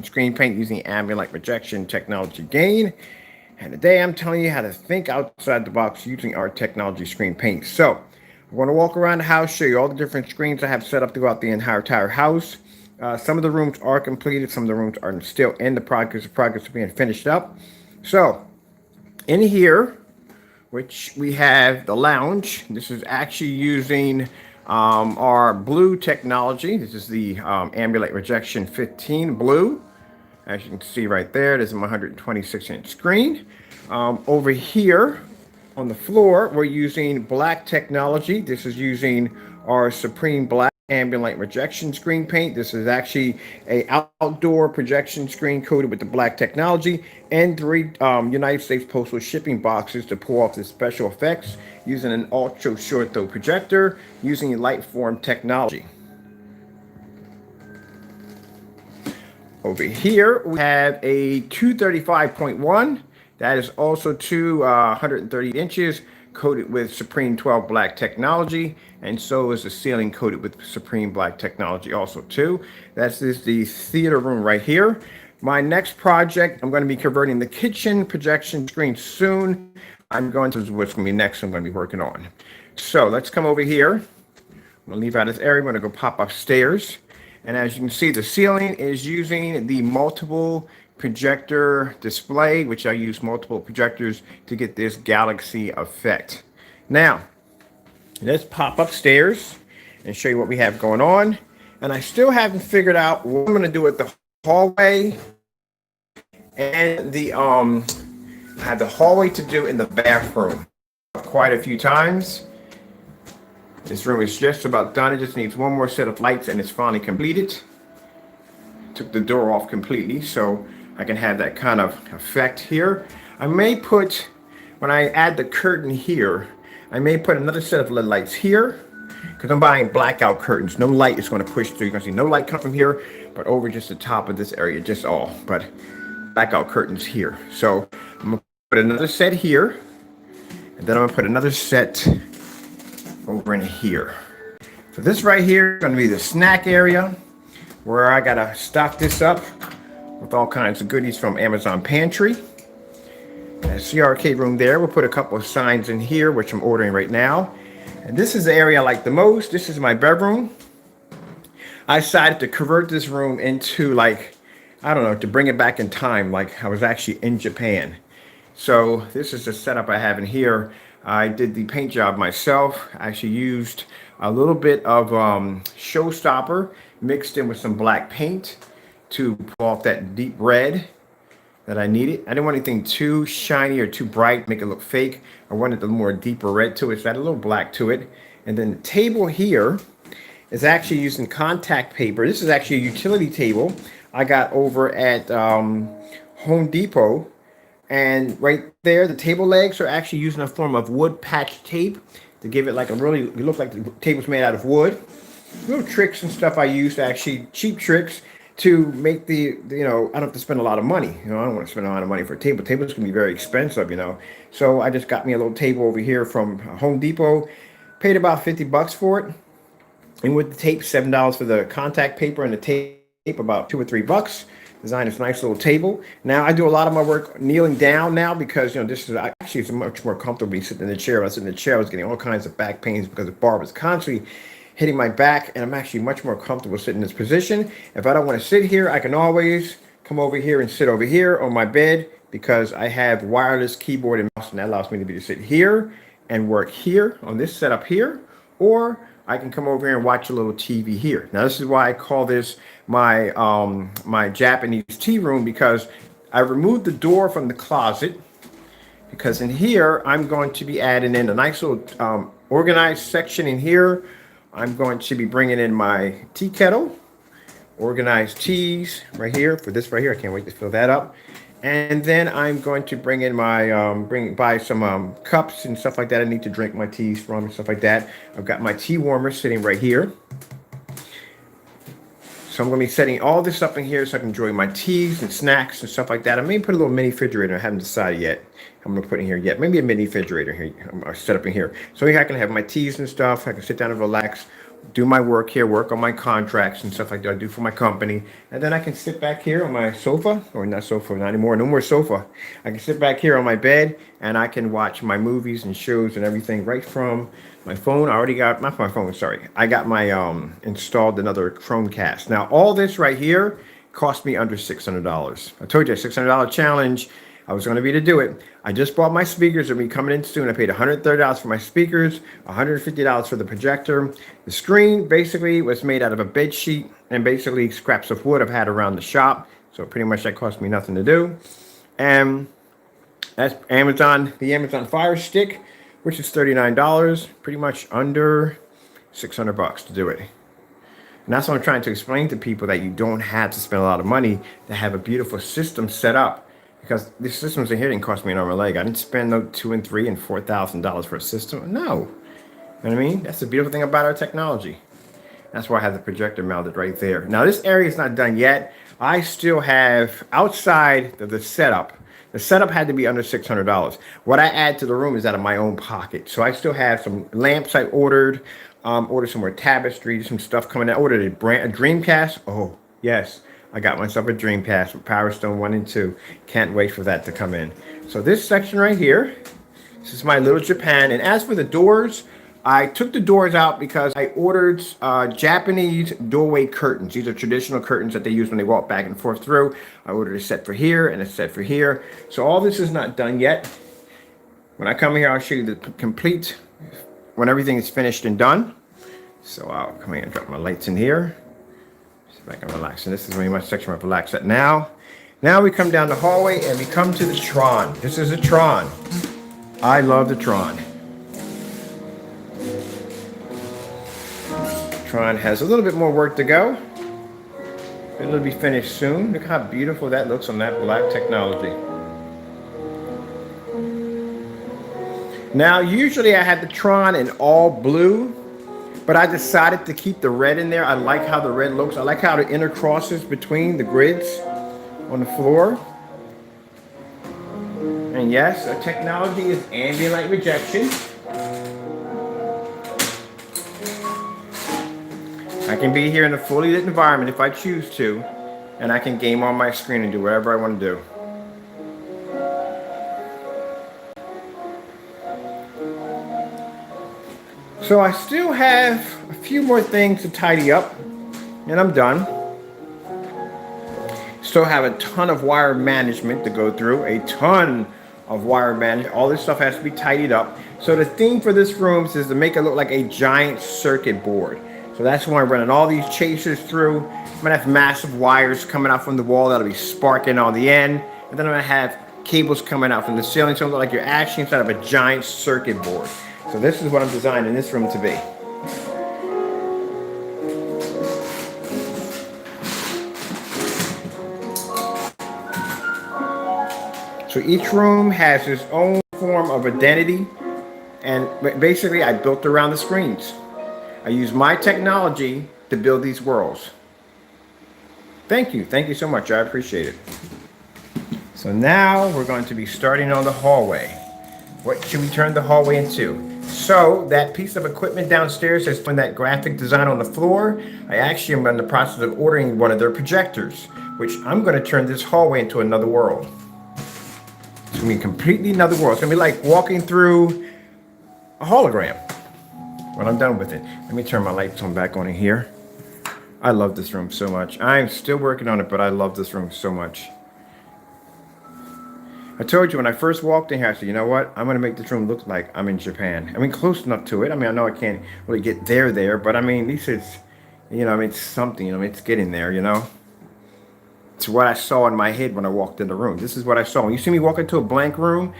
screen paint using ambient rejection technology gain. And today I'm telling you how to think outside the box using our technology screen paint. So I'm going to walk around the house, show you all the different screens I have set up throughout the entire house. Some of the rooms are completed, some of the rooms are still in the progress of being finished up. So in here, which we have the lounge. This is actually using our blue technology. This is the ambient rejection 15 blue. As you can see right there, this is my 126-inch screen. Over here on the floor, we're using black technology. This is using our Supreme Black ambient light rejection screen paint. This is actually a outdoor projection screen coated with the black technology and three United States Postal shipping boxes to pull off the special effects using an ultra short throw projector using light form technology. Over here, we have a 235.1. That is also 130 inches, coated with Supreme 12 Black technology, and so is the ceiling coated with Supreme Black technology also too. That is the theater room right here. My next project, I'm going to be converting the kitchen projection screen soon. I'm going to, what's going to be next I'm going to be working on. So let's come over here. I'm going to leave out this area. I'm going to go pop upstairs. And as you can see, the ceiling is using the multiple projector display, which I use multiple projectors to get this galaxy effect. Now, let's pop upstairs and show you what we have going on. And I still haven't figured out what I'm going to do with the hallway and the I have the hallway to do in the bathroom quite a few times. This room is just about done. It just needs one more set of lights and it's finally completed. Took the door off completely so I can have that kind of effect here. I may put, when I add the curtain here, I may put another set of LED lights here because I'm buying blackout curtains. No light is going to push through. You're going to see no light come from here, but over just the top of this area, just all. But blackout curtains here. So I'm going to put another set here, and then I'm going to put another set over in here. So this right here is going to be the snack area where I got to stock this up with all kinds of goodies from Amazon Pantry. That's the arcade room there. We'll put a couple of signs in here, which I'm ordering right now. And this is the area I like the most. This is my bedroom. I decided to convert this room into like, I don't know, to bring it back in time, like I was actually in Japan. So this is the setup I have in here. I did the paint job myself. I actually used a little bit of Showstopper mixed in with some black paint to pull off that deep red that I needed. I didn't want anything too shiny or too bright, make it look fake. I wanted a more deeper red to it, so I had a little black to it. And then the table here is actually using contact paper. This is actually a utility table I got over at Home Depot. And right there, the table legs are actually using a form of wood patch tape to give it like a really, it looks like the table's made out of wood. Little tricks and stuff I use, actually cheap tricks to make the, you know, I don't have to spend a lot of money. You know, I don't want to spend a lot of money for a table. Tables can be very expensive, you know. So I just got me a little table over here from Home Depot. Paid about 50 bucks for it. And with the tape, $7 for the contact paper and the tape, about $2 or $3. Designed this nice little table. Now I do a lot of my work kneeling down now because, you know, this is actually it's much more comfortable sitting in the chair. I was sitting in the chair, I was getting all kinds of back pains because the bar was constantly hitting my back, and I'm actually much more comfortable sitting in this position. If I don't want to sit here, I can always come over here and sit over here on my bed because I have wireless keyboard and mouse, and that allows me to be to sit here and work here on this setup here, or I can come over here and watch a little TV here. Now this is why I call this my my Japanese tea room, because I removed the door from the closet because in here I'm going to be adding in a nice little organized section in here. I'm going to be bringing in my tea kettle, organized teas right here for this right here. I can't wait to fill that up. And then I'm going to bring in my, buy some cups and stuff like that I need to drink my teas from and stuff like that. I've got my tea warmer sitting right here. So I'm going to be setting all this up in here so I can enjoy my teas and snacks and stuff like that. I may put a little mini refrigerator. I haven't decided yet. I'm going to put in here yet. Maybe a mini refrigerator here. I'll set up in here. So here I can have my teas and stuff. I can sit down and relax do my work here, work on my contracts and stuff like that I do for my company. And then I can sit back here on my sofa, or not sofa, not anymore, no more sofa. I can sit back here on my bed and I can watch my movies and shows and everything right from my phone. I already got, not my phone, sorry. I got my, installed another Chromecast. Now, all this right here cost me under $600. I told you, a $600 challenge. I was going to be to do it. I just bought my speakers. They'll be coming in soon. I paid $130 for my speakers, $150 for the projector. The screen basically was made out of a bed sheet and basically scraps of wood I've had around the shop. So pretty much that cost me nothing to do. And that's Amazon, the Amazon Fire Stick, which is $39, pretty much under $600 to do it. And that's what I'm trying to explain to people, that you don't have to spend a lot of money to have a beautiful system set up. Because these systems in here didn't cost me an arm and a leg. I didn't spend no $2,000 and $3,000 and $4,000 for a system. No. You know what I mean? That's the beautiful thing about our technology. That's why I have the projector mounted right there. Now, this area is not done yet. I still have, outside of the setup had to be under $600. What I add to the room is out of my own pocket. So I still have some lamps I ordered. Ordered some more tapestry, some stuff coming out. Ordered a Dreamcast. Oh, yes. I got myself a Dreamcast with Power Stone 1 and 2. Can't wait for that to come in. So this section right here, this is my little Japan. And as for the doors, I took the doors out because I ordered Japanese doorway curtains. These are traditional curtains that they use when they walk back and forth through. I ordered a set for here and a set for here. So all this is not done yet. When I come here, I'll show you the complete, when everything is finished and done. So I'll come here and drop my lights in here. I can relax, and this is really my section where I relax at now. Now we come down the hallway and we come to the Tron. This is a Tron. I love the Tron. Tron has a little bit more work to go. It'll be finished soon. Look how beautiful that looks on that black technology. Now, usually I have the Tron in all blue, but I decided to keep the red in there. I like how the red looks. I like how it intercrosses between the grids on the floor. And yes, the technology is ambient light rejection. I can be here in a fully lit environment if I choose to, and I can game on my screen and do whatever I want to do. So I still have a few more things to tidy up, and I'm done. Still have a ton of wire management to go through, a ton of wire management. All this stuff has to be tidied up. So the theme for this room is to make it look like a giant circuit board. So that's why I'm running all these chasers through. I'm gonna have massive wires coming out from the wall that'll be sparking on the end. And then I'm gonna have cables coming out from the ceiling, so it looks like you're actually inside of a giant circuit board. So this is what I'm designing this room to be. So each room has its own form of identity, and basically I built around the screens. I use my technology to build these worlds. Thank you so much, I appreciate it. So now we're going to be starting on the hallway. What should we turn the hallway into? So that piece of equipment downstairs has been that graphic design on the floor. I actually am in the process of ordering one of their projectors, which I'm going to turn this hallway into another world. It's going to be completely another world. It's going to be like walking through a hologram when I'm done with it. Let me turn my lights on back on in here. I love this room so much. I'm still working on it, but I love this room so much. I told you when I first walked in here, I said, you know what? I'm going to make this room look like I'm in Japan. I mean, close enough to it. I mean, I know I can't really get there, but I mean, at least it's, you know, I mean, it's something, you know, it's getting there, you know? It's what I saw in my head when I walked in the room. This is what I saw. When you see me walk into a blank room,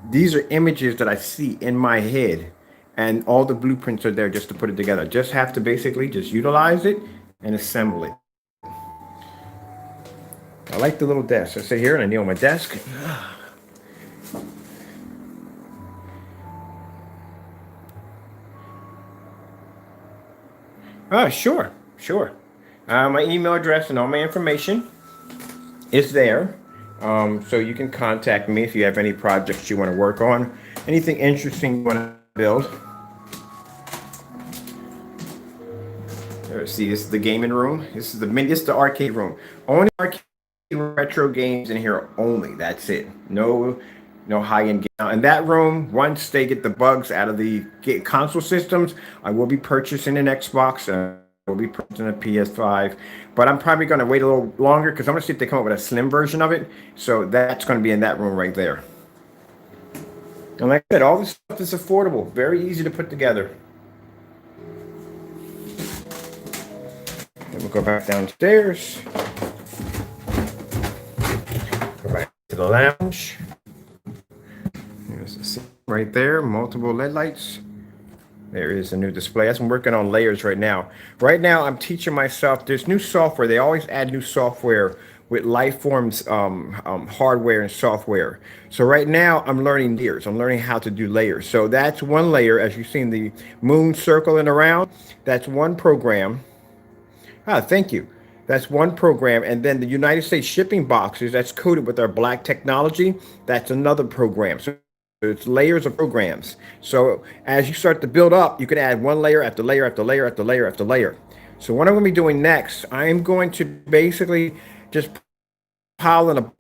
these are images that I see in my head, and all the blueprints are there just to put it together. Just have to basically just utilize it and assemble it. I like the little desk. I sit here and I kneel on my desk. Sure. My email address and all my information is there. So you can contact me if you have any projects you want to work on, anything interesting you want to build. see, this is the gaming room. This is the arcade room. Only arcade retro games in here only. That's it. No high-end game. Now, in that room, once they get the bugs out of the console systems, I will be purchasing an Xbox. I will be purchasing a PS5. But I'm probably going to wait a little longer because I'm going to see if they come up with a slim version of it. So that's going to be in that room right there. And like I said, all this stuff is affordable. Very easy to put together. Then we'll go back downstairs. Go back to the lounge. There's a seat right there, multiple LED lights. There is a new display. I'm working on layers right now. Right now, I'm teaching myself. There's new software. They always add new software with Lifeform's hardware and software. So right now, I'm learning layers. I'm learning how to do layers. So that's one layer, as you've seen the moon circling around. That's one program. Thank you. That's one program. And then the United States shipping boxes, that's coated with our black technology. That's another program. So it's layers of programs. So as you start to build up, you can add one layer after layer after layer after layer after layer. So what I'm going to be doing next, I'm going to basically just pile in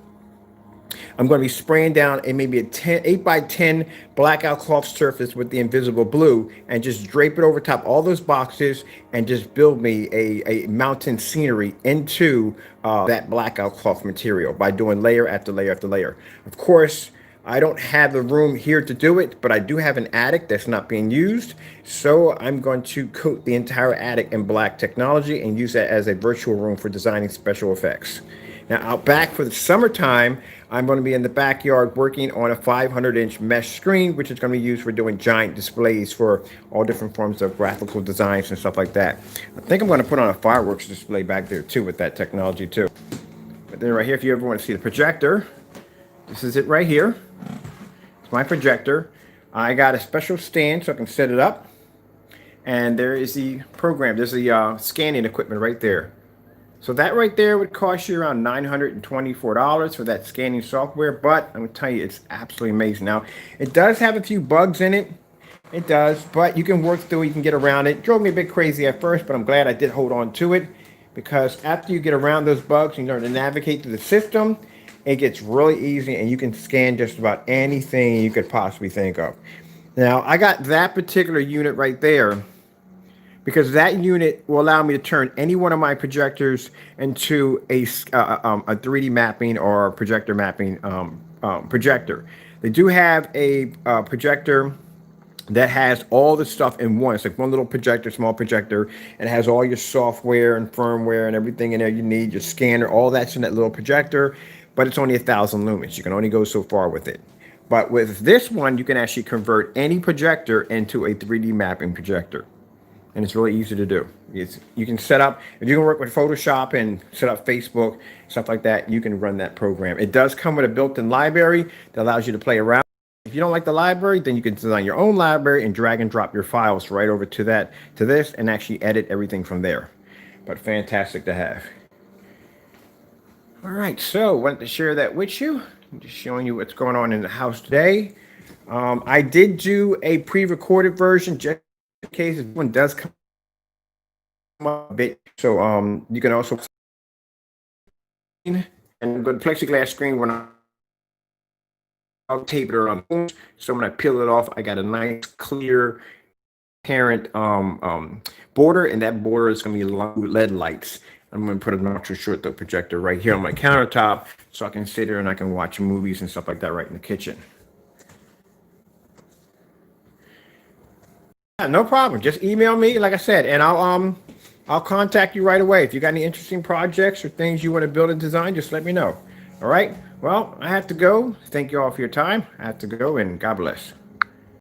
I'm going to be spraying down maybe a 8 by 10 blackout cloth surface with the invisible blue and just drape it over top all those boxes and just build me a mountain scenery into that blackout cloth material by doing layer after layer after layer. Of course, I don't have the room here to do it, but I do have an attic that's not being used. So I'm going to coat the entire attic in black technology and use that as a virtual room for designing special effects. Now out back for the summertime, I'm going to be in the backyard working on a 500-inch mesh screen, which is going to be used for doing giant displays for all different forms of graphical designs and stuff like that. I think I'm going to put on a fireworks display back there too with that technology too. But then right here, if you ever want to see the projector, this is it right here. It's my projector. I got a special stand so I can set it up. And there is the program. There's the scanning equipment right there. So that right there would cost you around $924 for that scanning software. But I'm going to tell you, it's absolutely amazing. Now, it does have a few bugs in it. It does. But you can work through it. You can get around it. It drove me a bit crazy at first, but I'm glad I did hold on to it. Because after you get around those bugs and you learn to navigate through the system, it gets really easy and you can scan just about anything you could possibly think of. Now, I got that particular unit right there because that unit will allow me to turn any one of my projectors into a 3D mapping or projector mapping projector. They do have a projector that has all the stuff in one. It's like one little projector, small projector, and it has all your software and firmware and everything in there you need, your scanner, all that's in that little projector. But it's only 1,000 lumens. You can only go so far with it. But with this one, you can actually convert any projector into a 3D mapping projector. And it's really easy to do. You can set up, if you can work with Photoshop and set up Facebook, stuff like that, you can run that program. It does come with a built-in library that allows you to play around. If you don't like the library, then you can design your own library and drag and drop your files right over to this and actually edit everything from there. But fantastic to have. All right, so wanted to share that with you. I'm just showing you what's going on in the house today. I did do a pre-recorded version just in case this one does come up a bit. So you can also and go to plexiglass screen when I'll tape it around. So when I peel it off, I got a nice clear parent border, and that border is going to be LED lights. I'm going to put an ultra short throw projector right here on my countertop so I can sit there and I can watch movies and stuff like that right in the kitchen. Yeah, no problem. Just email me, like I said, and I'll contact you right away. If you got any interesting projects or things you want to build and design, just let me know. All right. Well, I have to go. Thank you all for your time. I have to go, and God bless.